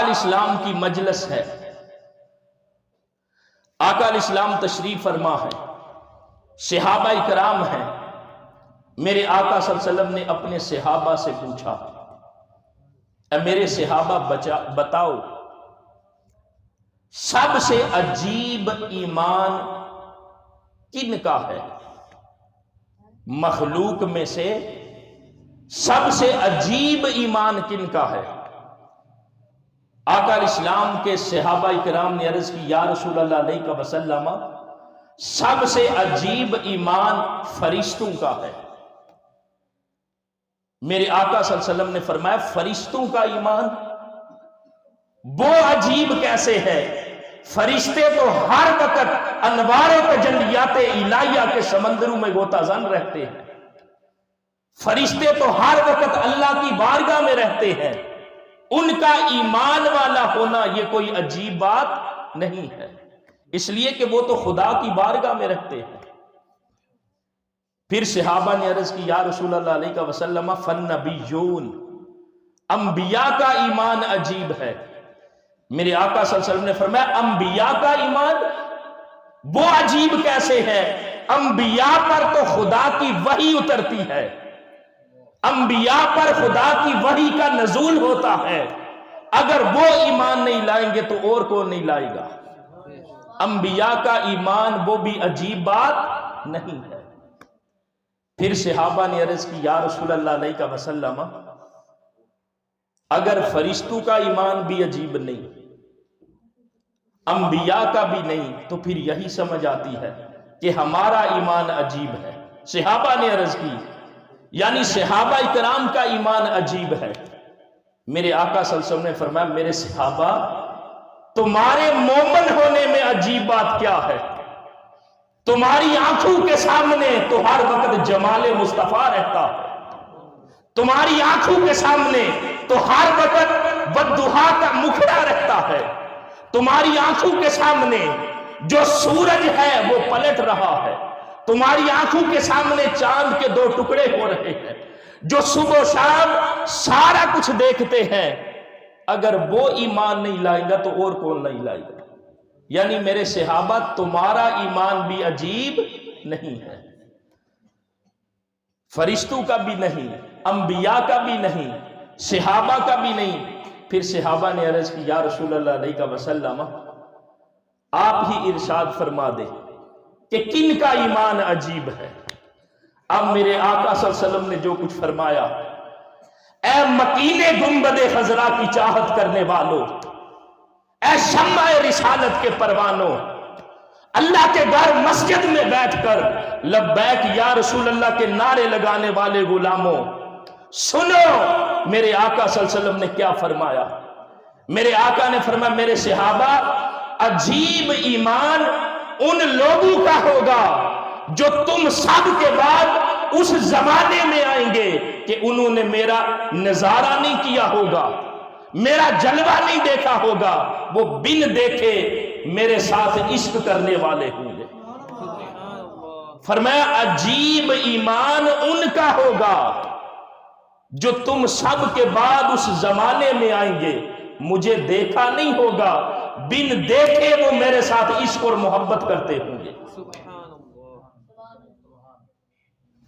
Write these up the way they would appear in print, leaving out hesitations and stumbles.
علیہ السلام کی مجلس ہے، آقا علیہ السلام تشریف فرما ہے، صحابہ کرام ہیں۔ میرے آقا صلی اللہ علیہ وسلم نے اپنے صحابہ سے پوچھا، اے میرے صحابہ بتاؤ سب سے عجیب ایمان کن کا ہے؟ مخلوق میں سے سب سے عجیب ایمان کن کا ہے؟ آقا علیہ السلام کے صحابہ کرام نے عرض کی، یا رسول اللہ علیہ وسلم سب سے عجیب ایمان فرشتوں کا ہے۔ میرے آقا صلی اللہ علیہ وسلم نے فرمایا، فرشتوں کا ایمان وہ عجیب کیسے ہے؟ فرشتے تو ہر وقت انوار تجلیات الہیہ کے سمندروں میں غوطہ زن رہتے ہیں، فرشتے تو ہر وقت اللہ کی بارگاہ میں رہتے ہیں، ان کا ایمان والا ہونا یہ کوئی عجیب بات نہیں ہے، اس لیے کہ وہ تو خدا کی بارگاہ میں رہتے ہیں۔ پھر صحابہ نے عرض کی، یا رسول اللہ علیہ وسلم فالنبیون انبیاء کا ایمان عجیب ہے۔ میرے آقا صلی اللہ علیہ وسلم نے فرمایا، انبیاء کا ایمان وہ عجیب کیسے ہے؟ انبیاء پر تو خدا کی وحی اترتی ہے، انبیاء پر خدا کی وحی کا نزول ہوتا ہے، اگر وہ ایمان نہیں لائیں گے تو اور کون نہیں لائے گا؟ انبیاء کا ایمان وہ بھی عجیب بات نہیں ہے۔ پھر صحابہ نے عرض کی، یا رسول اللہ علیہ وسلم اگر فرشتوں کا ایمان بھی عجیب نہیں، انبیاء کا بھی نہیں، تو پھر یہی سمجھ آتی ہے کہ ہمارا ایمان عجیب ہے۔ صحابہ نے عرض کی، یعنی صحابہ کرام کا ایمان عجیب ہے۔ میرے آقا صلی اللہ علیہ وسلم نے فرمایا، میرے صحابہ تمہارے مومن ہونے میں عجیب بات کیا ہے؟ تمہاری آنکھوں کے سامنے تو ہر وقت جمال مصطفیٰ رہتا ہے، تمہاری آنکھوں کے سامنے تو ہر وقت والضحیٰ کا مکھڑا رہتا ہے، تمہاری آنکھوں کے سامنے جو سورج ہے وہ پلٹ رہا ہے، تمہاری آنکھوں کے سامنے چاند کے دو ٹکڑے ہو رہے ہیں، جو صبح و شام سارا کچھ دیکھتے ہیں، اگر وہ ایمان نہیں لائے گا تو اور کون نہیں لائے گا؟ یعنی میرے صحابہ تمہارا ایمان بھی عجیب نہیں ہے، فرشتوں کا بھی نہیں، انبیاء کا بھی نہیں، صحابہ کا بھی نہیں۔ پھر صحابہ نے عرض کی، یا رسول اللہ علیہ وسلم آپ ہی ارشاد فرما دے کہ کن کا ایمان عجیب ہے۔ اب میرے آقا صلی اللہ علیہ وسلم نے جو کچھ فرمایا، اے مکین گنبد خضرا کی چاہت کرنے والوں، اے شمع رسالت کے پروانوں، اللہ کے گھر مسجد میں بیٹھ کر لبیک یا رسول اللہ کے نعرے لگانے والے غلاموں، سنو میرے آقا صلی اللہ علیہ وسلم نے کیا فرمایا۔ میرے آقا نے فرمایا، میرے صحابہ عجیب ایمان ان لوگوں کا ہوگا جو تم سب کے بعد اس زمانے میں آئیں گے کہ انہوں نے میرا نظارہ نہیں کیا ہوگا، میرا جلوہ نہیں دیکھا ہوگا، وہ بن دیکھے میرے ساتھ عشق کرنے والے ہوں گے۔ فرمایا عجیب ایمان ان کا ہوگا جو تم سب کے بعد اس زمانے میں آئیں گے، مجھے دیکھا نہیں ہوگا، بن دیکھے وہ میرے ساتھ عشق اور محبت کرتے ہوں گے۔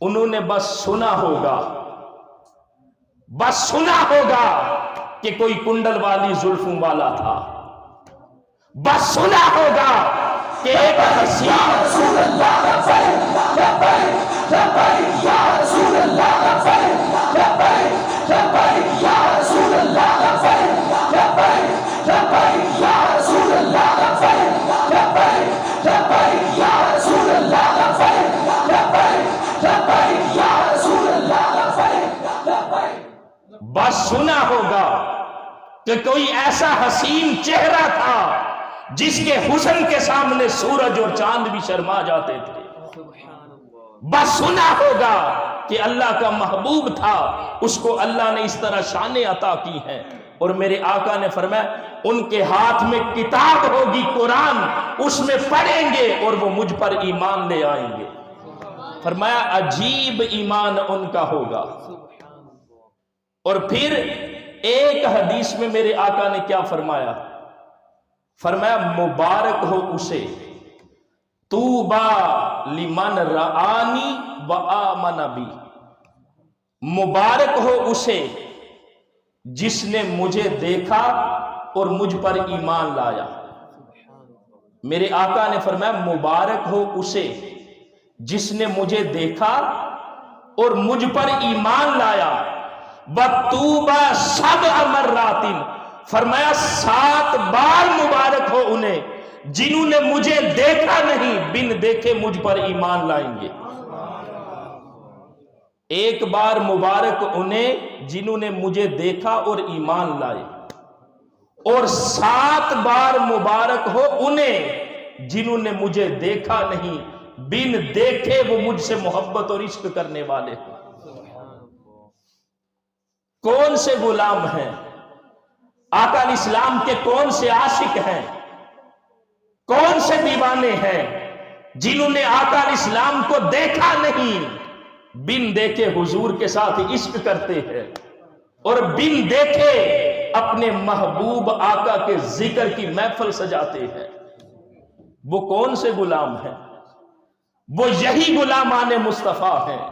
انہوں نے بس سنا ہوگا، بس سنا ہوگا کہ کوئی کنڈل والی زلفوں والا تھا، بس سنا ہوگا کہ ایک بس سنا ہوگا کہ کوئی ایسا حسین چہرہ تھا جس کے حسن کے سامنے سورج اور چاند بھی شرما جاتے تھے، بس سنا ہوگا کہ اللہ کا محبوب تھا، اس کو اللہ نے اس طرح شانیں عطا کی ہیں۔ اور میرے آقا نے فرمایا ان کے ہاتھ میں کتاب ہوگی قرآن، اس میں پڑھیں گے اور وہ مجھ پر ایمان لے آئیں گے۔ فرمایا عجیب ایمان ان کا ہوگا۔ اور پھر ایک حدیث میں میرے آقا نے کیا فرمایا؟ فرمایا مبارک ہو اسے طوبا لمن رآنی و آمن بی، مبارک ہو اسے جس نے مجھے دیکھا اور مجھ پر ایمان لایا۔ میرے آقا نے فرمایا مبارک ہو اسے جس نے مجھے دیکھا اور مجھ پر ایمان لایا۔ بطوبہ سبع مرات، فرمایا 7 بار مبارک ہو انہیں جنہوں نے مجھے دیکھا نہیں، بن دیکھے مجھ پر ایمان لائیں گے۔ ایک بار مبارک انہیں جنہوں نے مجھے دیکھا اور ایمان لائے، اور 7 بار مبارک ہو انہیں جنہوں نے مجھے دیکھا نہیں، بن دیکھے وہ مجھ سے محبت اور عشق کرنے والے ہیں۔ کون سے غلام ہیں؟ آقا علیہ السلام کے کون سے عاشق ہیں؟ کون سے دیوانے ہیں جنہوں نے آقا علیہ السلام کو دیکھا نہیں، بن دیکھے حضور کے ساتھ عشق کرتے ہیں، اور بن دیکھے اپنے محبوب آقا کے ذکر کی محفل سجاتے ہیں؟ وہ کون سے غلام ہیں؟ وہ یہی غلامان مصطفیٰ ہیں۔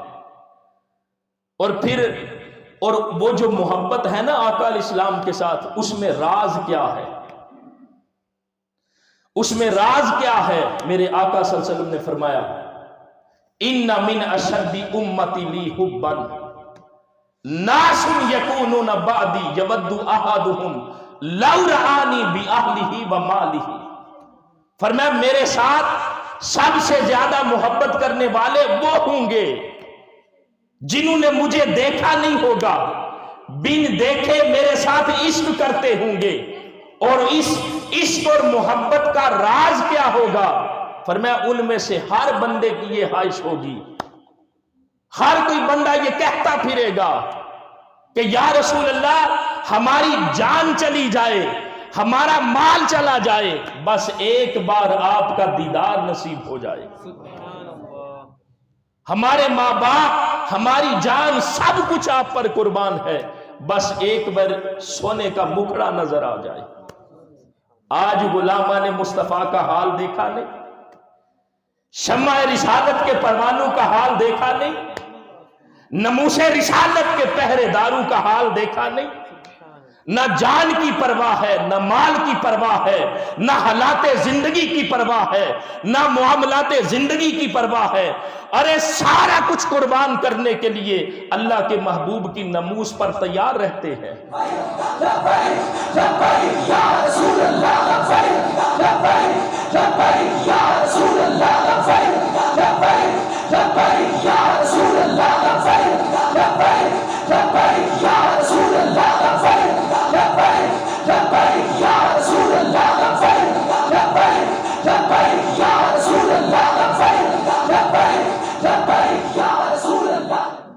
اور وہ جو محبت ہے نا آقا علیہ السلام کے ساتھ، اس میں راز کیا ہے؟ اس میں راز کیا ہے؟ میرے آقا صلی اللہ علیہ وسلم نے فرمایا ان من اشد امتی لی حبا ناس یکونون بعدی یود احدهم لو رآنی باہلہ ومالہ، فرمایا میرے ساتھ سب سے زیادہ محبت کرنے والے وہ ہوں گے جنہوں نے مجھے دیکھا نہیں ہوگا، بن دیکھے میرے ساتھ عشق کرتے ہوں گے۔ اور اس عشق اور محبت کا راز کیا ہوگا؟ فرمایا ان میں سے ہر بندے کی یہ خواہش ہوگی، ہر کوئی بندہ یہ کہتا پھرے گا کہ یا رسول اللہ ہماری جان چلی جائے، ہمارا مال چلا جائے، بس ایک بار آپ کا دیدار نصیب ہو جائے۔ ہمارے ماں باپ، ہماری جان، سب کچھ آپ پر قربان ہے، بس ایک بار سونے کا مکھڑا نظر آ جائے۔ آج غلامان مصطفیٰ کا حال دیکھا نہیں؟ شمع رسالت کے پروانوں کا حال دیکھا نہیں؟ ناموس رسالت کے پہرے داروں کا حال دیکھا نہیں؟ نہ جان کی پرواہ ہے، نہ مال کی پرواہ ہے، نہ حالات زندگی کی پرواہ ہے، نہ معاملات زندگی کی پرواہ ہے، ارے سارا کچھ قربان کرنے کے لیے اللہ کے محبوب کی ناموس پر تیار رہتے ہیں۔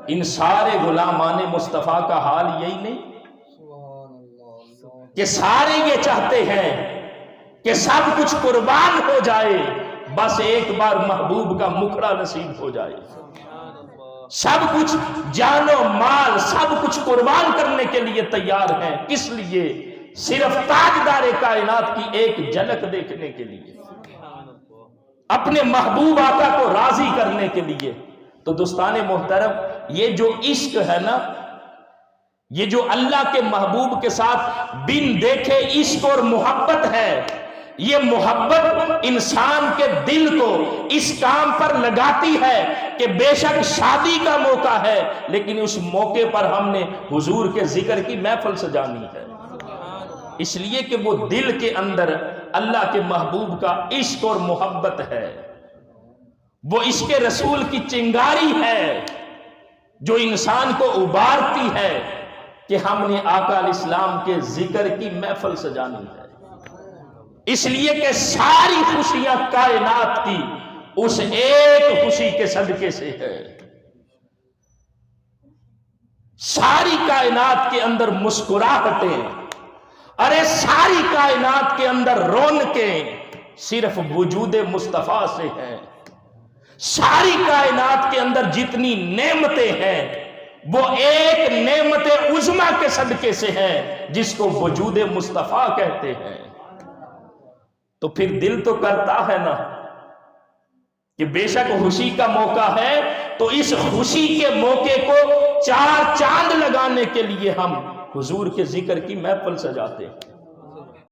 ان سارے غلامان مصطفیٰ کا حال یہی نہیں کہ سارے یہ چاہتے ہیں کہ سب کچھ قربان ہو جائے، بس ایک بار محبوب کا مکھڑا نصیب ہو جائے، سب کچھ جان و مال سب کچھ قربان کرنے کے لیے تیار ہیں۔ کس لیے؟ صرف تاجدار کائنات کی ایک جھلک دیکھنے کے لیے، اپنے محبوب آقا کو راضی کرنے کے لیے۔ تو دوستان محترم، یہ جو عشق ہے نا، یہ جو اللہ کے محبوب کے ساتھ بن دیکھے عشق اور محبت ہے، یہ محبت انسان کے دل کو اس کام پر لگاتی ہے کہ بے شک شادی کا موقع ہے، لیکن اس موقع پر ہم نے حضور کے ذکر کی محفل سجانی ہے، اس لیے کہ وہ دل کے اندر اللہ کے محبوب کا عشق اور محبت ہے، وہ عشق رسول کی چنگاری ہے جو انسان کو ابارتی ہے کہ ہم نے آقا علیہ السلام کے ذکر کی محفل سجانی ہے۔ اس لیے کہ ساری خوشیاں کائنات کی اس ایک خوشی کے صدقے سے ہے۔ ساری کائنات کے اندر مسکراہٹیں، ارے ساری کائنات کے اندر رونقیں صرف وجود مصطفیٰ سے ہیں۔ ساری کائنات کے اندر جتنی نعمتیں ہیں وہ ایک نعمت عظما کے صدقے سے ہے جس کو وجود مصطفیٰ کہتے ہیں۔ تو پھر دل تو کرتا ہے نا کہ بے شک خوشی کا موقع ہے، تو اس خوشی کے موقع کو چار چاند لگانے کے لیے ہم حضور کے ذکر کی محفل سجاتے ہیں۔